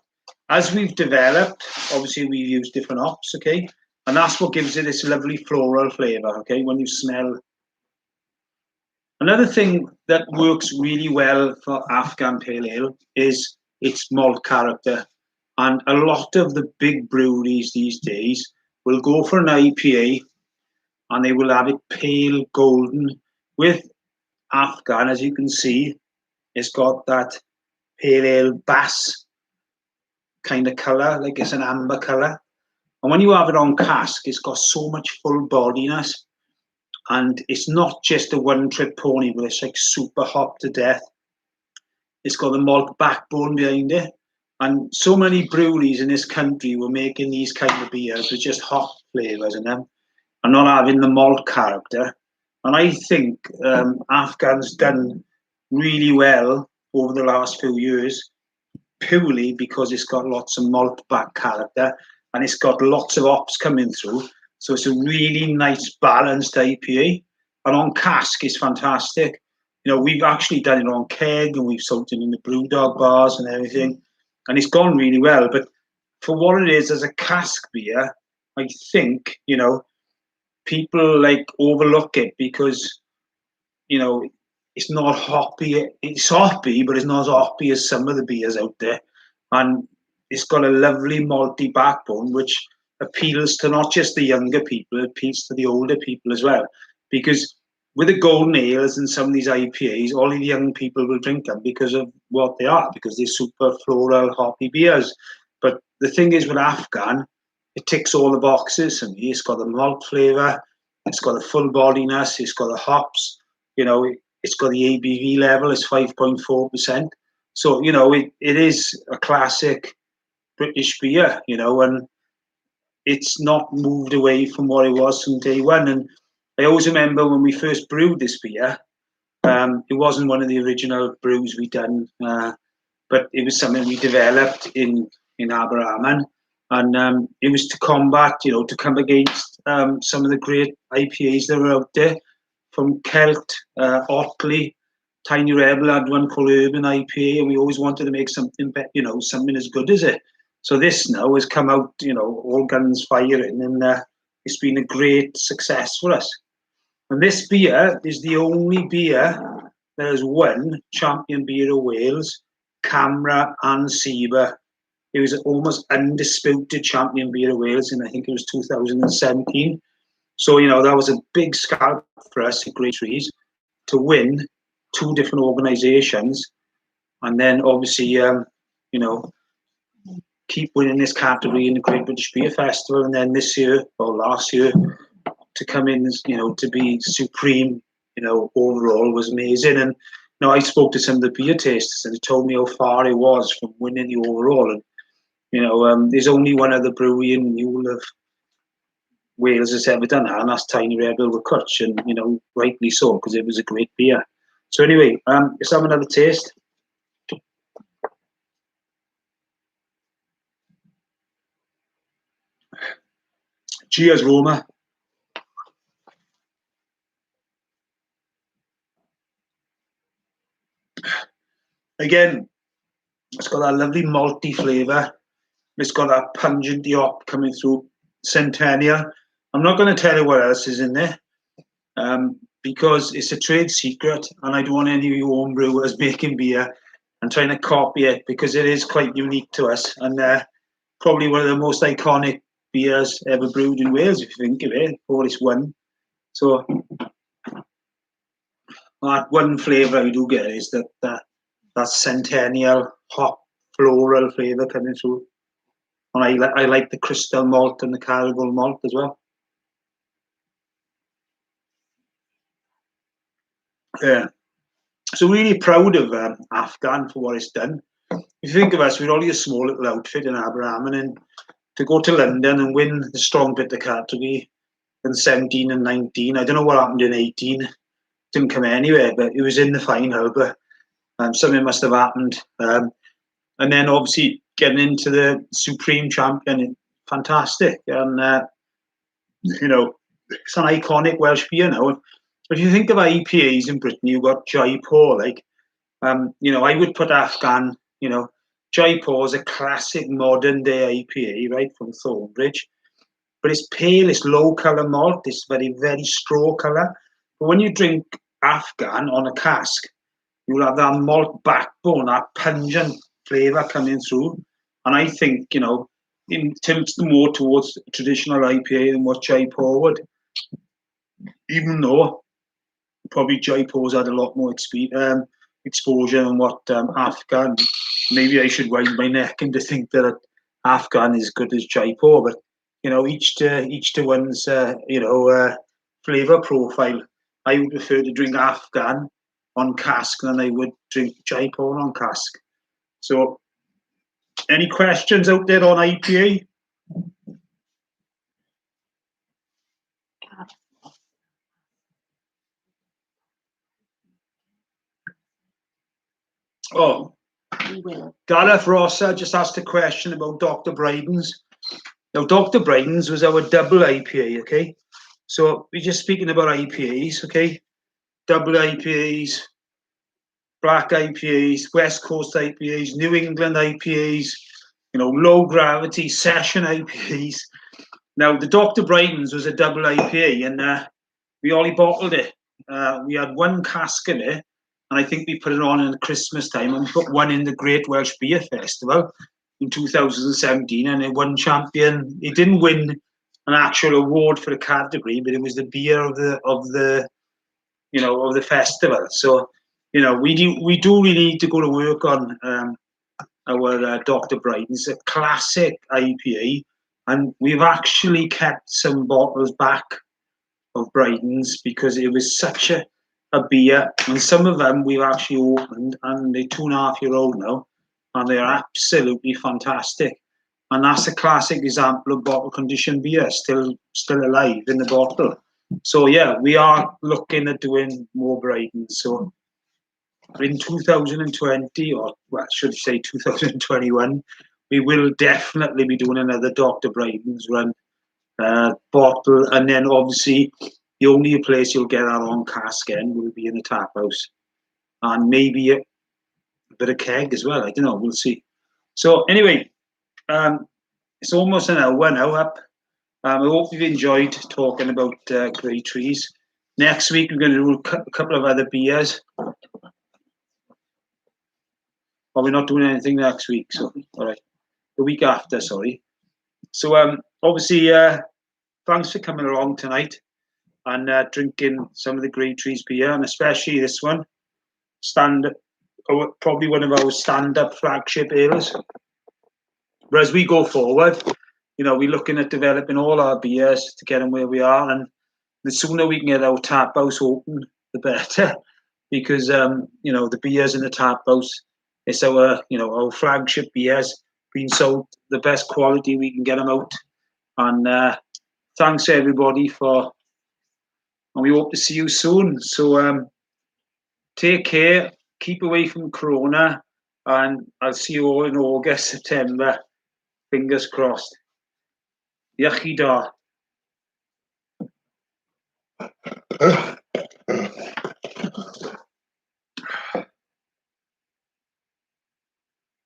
As we've developed, obviously we've used different hops, okay? And that's what gives it this lovely floral flavour, okay, when you smell. Another thing that works really well for Afghan Pale Ale is its malt character. And a lot of the big breweries these days will go for an IPA and they will have it pale golden. With Afghan, as you can see, it's got that pale ale bass kind of colour, like it's an amber colour. And when you have it on cask, it's got so much full bodiness. And it's not just a one-trick pony, but it's like super hop to death. It's got the malt backbone behind it. And so many breweries in this country were making these kind of beers with just hop flavours in them and not having the malt character. And I think Afghan's done really well over the last few years, purely because it's got lots of malt back character and it's got lots of hops coming through. So it's a really nice balanced IPA. And on cask, it's fantastic. We've actually done it on keg and we've sold it in the Brewdog bars and everything. And it's gone really well. But for what it is as a cask beer, I think, people like overlook it because, it's not hoppy. It's hoppy, but it's not as hoppy as some of the beers out there. And it's got a lovely malty backbone, which appeals to not just the younger people, it appeals to the older people as well. Because with the golden ales and some of these IPAs, all the young people will drink them because of what they are, because they're super floral, hoppy beers. But the thing is with Afghan, it ticks all the boxes. And it's got the malt flavour, it's got the full bodiness, it's got the hops, it's got the ABV level, it's 5.4%. So, it is a classic British beer, and it's not moved away from what it was from day one. And I always remember when we first brewed this beer, it wasn't one of the original brews we done, but it was something we developed in Aberarman, and it was to combat, to come against some of the great IPAs that were out there, from Celt, Otley, Tiny Rebel had one called Urban IPA, and we always wanted to make something, something as good as it. So this now has come out, all guns firing, and it's been a great success for us. And this beer is the only beer that has won Champion Beer of Wales, Camera and Seba. It was almost undisputed Champion Beer of Wales, and I think it was 2017. So, that was a big scalp for us at Great Trees to win two different organisations, and then obviously, keep winning this category in the Great British Beer Festival, and then this year, or last year, to come in, to be supreme, overall was amazing. And, I spoke to some of the beer tasters, and they told me how far it was from winning the overall. And, there's only one other brewery in the whole of Wales has ever done that, and that's Tiny Rebel with Cutch, and, rightly so, because it was a great beer. So anyway, let's have another taste. Cheers, Roma. Again, it's got that lovely malty flavour. It's got that pungent hop coming through. Centennial. I'm not going to tell you what else is in there, because it's a trade secret, and I don't want any of you home brewers making beer and trying to copy it, because it is quite unique to us, and probably one of the most iconic beers ever brewed in Wales, if you think of it, for this one. So that one flavour I do get is that Centennial hop floral flavour coming through. And I like the crystal malt and the caramel malt as well. Yeah. So really proud of Afghan for what it's done. If you think of us, we're only a small little outfit in Aberarman, and to go to London and win the strong bitter category in 17 and 19, I don't know what happened in 18, didn't come anywhere, but it was in the final, but something must have happened. And then obviously getting into the Supreme Champion, fantastic. And, it's an iconic Welsh beer now. If you think of IPAs in Britain, you've got Jaipur, I would put Afghan, Jaipur is a classic modern day IPA, right, from Thornbridge. But it's pale, it's low colour malt, it's very, very straw colour. But when you drink Afghan on a cask, you'll have that malt backbone, that pungent flavour coming through. And I think, it tilts more towards traditional IPA than what Jaipur would. Even though probably Jaipur's had a lot more exposure than what Afghan. Maybe I should wind my neck into think that Afghan is good as Jaipur, but each to one's flavour profile. I would prefer to drink Afghan on cask than I would drink Jaipur on cask. So, any questions out there on IPA? Oh, Gareth Rosser just asked a question about Dr. Bryden's. Now, Dr. Bryden's was our double IPA, okay? So we're just speaking about IPAs, okay? Double IPAs, black IPAs, West Coast IPAs, New England IPAs, low gravity session IPAs. Now, the Dr. Bryden's was a double IPA, and we only bottled it. We had one cask in it, and I think we put it on in Christmas time, and we put one in the Great Welsh Beer Festival in 2017, and it won champion. It didn't win an actual award for the category, but it was the beer of the festival. So, we do really need to go to work on our Dr. Bryden's, a classic IPA, and we've actually kept some bottles back of Bryden's because it was such a a beer, and some of them we've actually opened, and they're 2.5-year-old now, and they're absolutely fantastic. And that's a classic example of bottle conditioned beer still alive in the bottle. So yeah, we are looking at doing more Bridens. So in 2020, or well, should I say 2021, we will definitely be doing another Dr. Bridens run bottle, and then obviously the only place you'll get our own cask in will be in the tap house, and maybe a bit of keg as well. I don't know. We'll see. So anyway, it's almost an hour now up. I hope you've enjoyed talking about grey trees. Next week we're going to do a couple of other beers. But we're not doing anything next week, so all right. The week after, sorry. So obviously, thanks for coming along tonight and drinking some of the Grey Trees beer, and especially this one, probably one of our stand-up flagship ales. But as we go forward, we're looking at developing all our beers to get them where we are, and the sooner we can get our tap house open, the better, because the beers in the tap house, it's our flagship beers being sold the best quality we can get them out. And thanks everybody and we hope to see you soon. So take care, keep away from Corona, and I'll see you all in August, September. Fingers crossed. Yachi da.